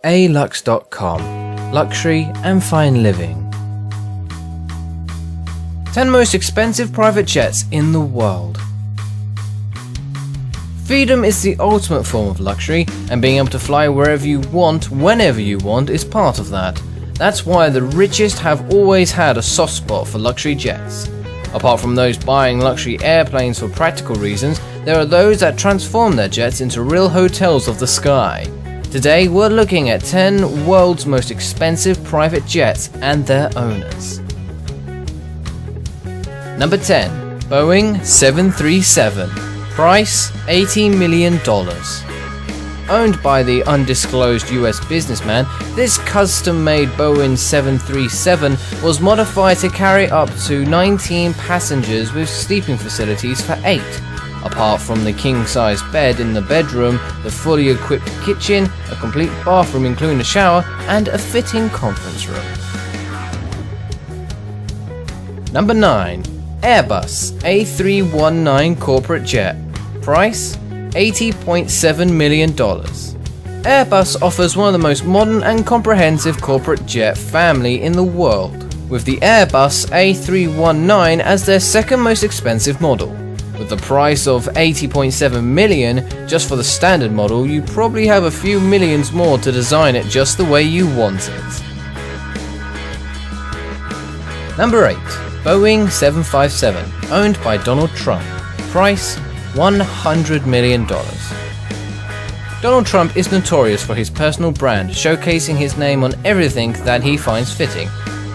alux.com. Luxury and fine living. 10 most expensive private jets in the world. Freedom is the ultimate form of luxury, and being able to fly wherever you want, whenever you want, is part of that. That's why the richest have always had a soft spot for luxury jets. Apart from those buying luxury airplanes for practical reasons, there are those that transform their jets into real hotels of the sky. Today we're looking at 10 world's most expensive private jets and their owners. Number 10. Boeing 737. Price $80 million. Owned by the undisclosed US businessman, this custom-made Boeing 737 was modified to carry up to 19 passengers with sleeping facilities for 8. Apart from the king-size bed in the bedroom, the fully equipped kitchen, a complete bathroom including a shower, and a fitting conference room. Number 9. Airbus A319 Corporate Jet. Price $80.7 million. Airbus offers one of the most modern and comprehensive corporate jet family in the world, with the Airbus A319 as their second most expensive model. With the price of $80.7 million just for the standard model, you probably have a few millions more to design it just the way you want it. Number 8. Boeing 757, owned by Donald Trump. Price $100 million. Donald Trump is notorious for his personal brand, showcasing his name on everything that he finds fitting,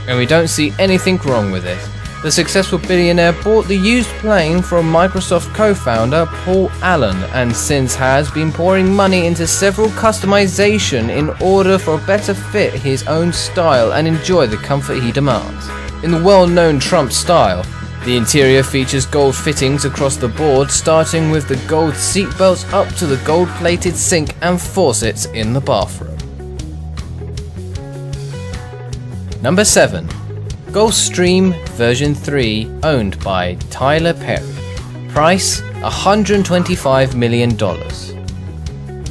and we don't see anything wrong with it. The successful billionaire bought the used plane from Microsoft co-founder Paul Allen, and since has been pouring money into several customization in order for a better fit his own style and enjoy the comfort he demands. In the well-known Trump style, the interior features gold fittings across the board, starting with the gold seatbelts up to the gold-plated sink and faucets in the bathroom. Number 7. Gulfstream version 3, owned by Tyler Perry. Price $125 million.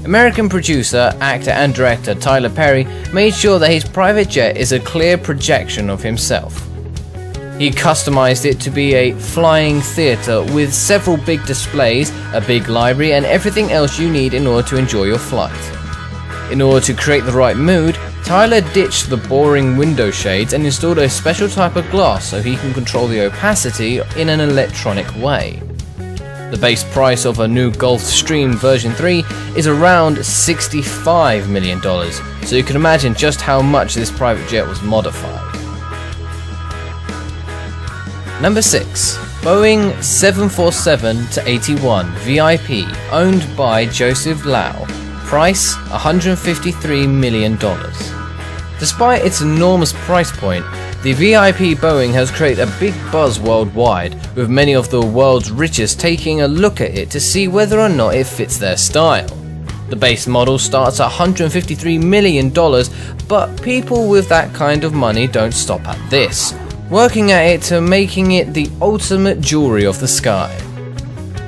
American producer, actor and director Tyler Perry made sure that his private jet is a clear projection of himself. He customized it to be a flying theater with several big displays, a big library, and everything else you need in order to enjoy your flight. In order to create the right mood, Tyler ditched the boring window shades and installed a special type of glass so he can control the opacity in an electronic way. The base price of a new Gulfstream version 3 is around $65 million, so you can imagine just how much this private jet was modified. Number 6. Boeing 747-81 VIP, owned by Joseph Lau. Price $153 million. Despite its enormous price point, the VIP Boeing has created a big buzz worldwide, with many of the world's richest taking a look at it to see whether or not it fits their style. The base model starts at $153 million, but people with that kind of money don't stop at this, working at it to making it the ultimate jewelry of the sky.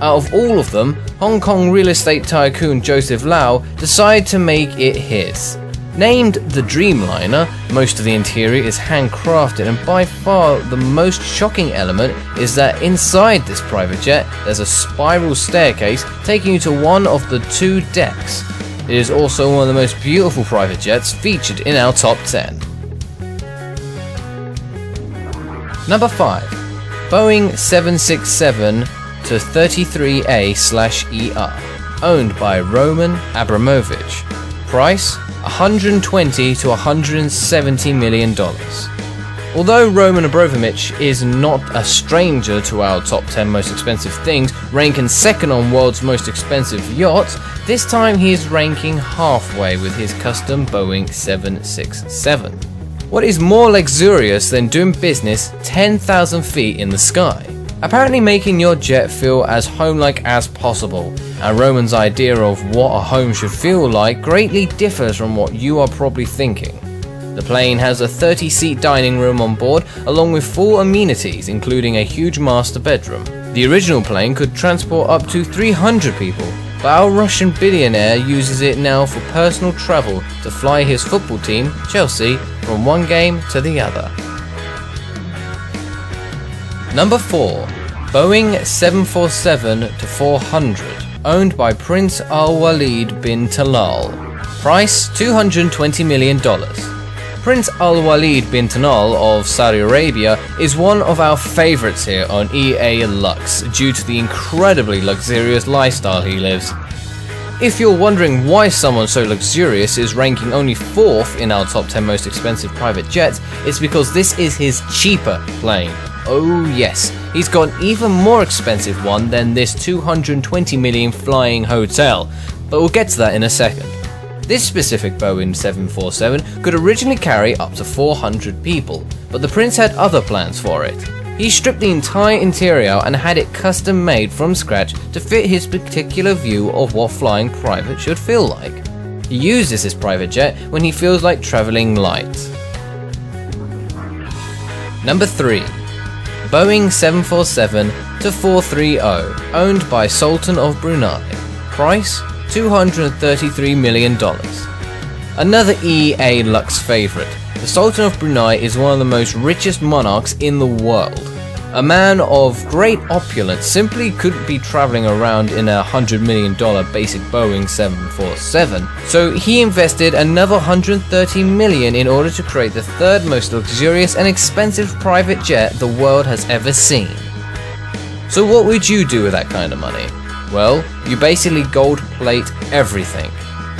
Out of all of them, Hong Kong real estate tycoon Joseph Lau decided to make it his. Named the Dreamliner, most of the interior is handcrafted, and by far the most shocking element is that inside this private jet there's a spiral staircase taking you to one of the 2 decks. It is also one of the most beautiful private jets featured in our top 10. Number 5. Boeing 767-33A/ER, owned by Roman Abramovich. Price $120 to $170 million. Although Roman Abramovich is not a stranger to our top 10 most expensive things, ranking second on world's most expensive yachts, this time he is ranking halfway with his custom Boeing 767. What is more luxurious than doing business 10,000 feet in the sky? Apparently making your jet feel as home-like as possible, and Roman's idea of what a home should feel like greatly differs from what you are probably thinking. The plane has a 30-seat dining room on board, along with full amenities including a huge master bedroom. The original plane could transport up to 300 people, but our Russian billionaire uses it now for personal travel to fly his football team, Chelsea, from one game to the other. Number 4. Boeing 747-400, owned by Prince Al Walid bin Talal. Price $220 million. Prince Al Walid bin Talal of Saudi Arabia is one of our favorites here on EA Lux due to the incredibly luxurious lifestyle he lives. If you're wondering why someone so luxurious is ranking only 4th in our top 10 most expensive private jets, it's because this is his cheaper plane. Oh yes, he's got an even more expensive one than this $220 million flying hotel, but we'll get to that in a second. This specific Boeing 747 could originally carry up to 400 people, but the Prince had other plans for it. He stripped the entire interior and had it custom made from scratch to fit his particular view of what flying private should feel like. He uses his private jet when he feels like traveling light. Number 3. Boeing 747-430, owned by Sultan of Brunei. Price $233 million. Another EA Lux favorite, the Sultan of Brunei is one of the most richest monarchs in the world. A man of great opulence simply couldn't be traveling around in a $100 million basic Boeing 747, so he invested another $130 million in order to create the third most luxurious and expensive private jet the world has ever seen. So what would you do with that kind of money? Well, you basically gold plate everything.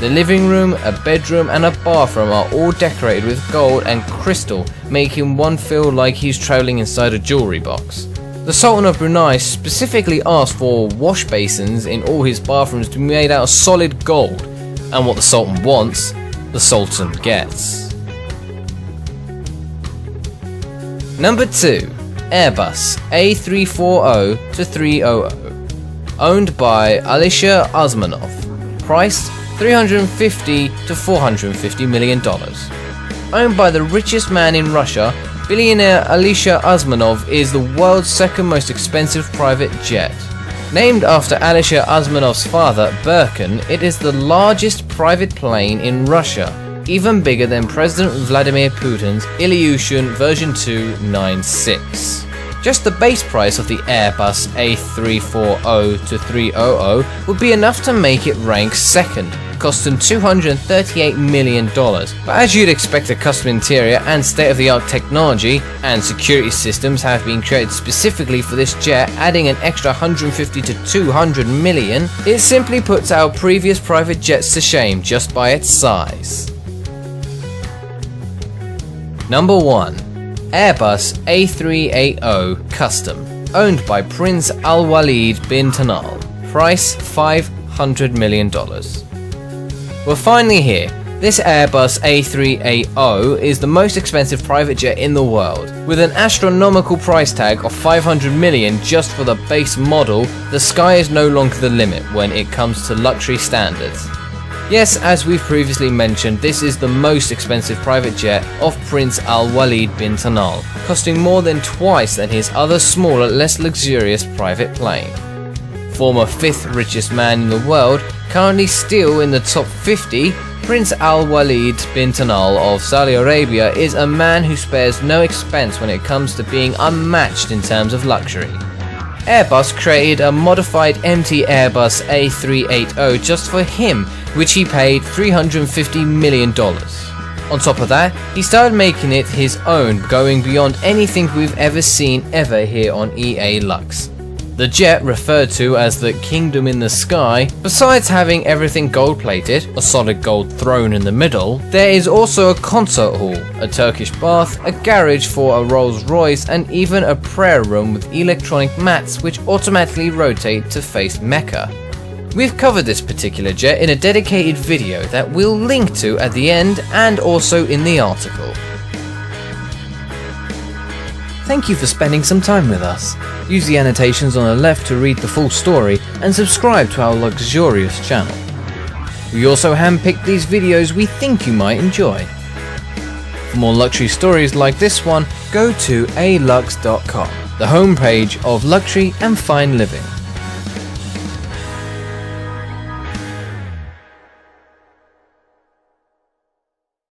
The living room, a bedroom and a bathroom are all decorated with gold and crystal, making one feel like he's traveling inside a jewelry box. The Sultan of Brunei specifically asked for wash basins in all his bathrooms to be made out of solid gold, and what the Sultan wants, the Sultan gets. Number 2. Airbus A340-300, owned by Alisher Usmanov. Price $350 to $450 million. Owned by the richest man in Russia, billionaire Alisher Usmanov is the world's second most expensive private jet. Named after Alisher Usmanov's father, Birkin, it is the largest private plane in Russia, even bigger than President Vladimir Putin's Ilyushin version 296. Just the base price of the Airbus A340-300 would be enough to make it rank second, costing $238 million. But as you'd expect, a custom interior and state-of-the-art technology and security systems have been created specifically for this jet, adding an extra $150 to $200 million, it simply puts our previous private jets to shame just by its size. Number 1. Airbus A380 Custom, owned by Prince Al Walid bin Talal. Price $500 million. We're finally here. This Airbus A380 is the most expensive private jet in the world. With an astronomical price tag of $500 million just for the base model, the sky is no longer the limit when it comes to luxury standards. Yes, as we've previously mentioned, this is the most expensive private jet of Prince Al Walid bin Talal, costing more than twice than his other smaller, less luxurious private plane. Former 5th richest man in the world, currently still in the top 50, Prince Al Walid bin Talal of Saudi Arabia is a man who spares no expense when it comes to being unmatched in terms of luxury. Airbus created a modified empty Airbus A380 just for him, which he paid $350 million. On top of that, he started making it his own, going beyond anything we've ever seen here on EA Lux. The jet, referred to as the Kingdom in the Sky, besides having everything gold-plated, a solid gold throne in the middle, there is also a concert hall, a Turkish bath, a garage for a Rolls Royce, and even a prayer room with electronic mats which automatically rotate to face Mecca. We've covered this particular jet in a dedicated video that we'll link to at the end and also in the article. Thank you for spending some time with us. Use the annotations on the left to read the full story and subscribe to our luxurious channel. We also handpicked these videos we think you might enjoy. For more luxury stories like this one, go to alux.com, the homepage of luxury and fine living.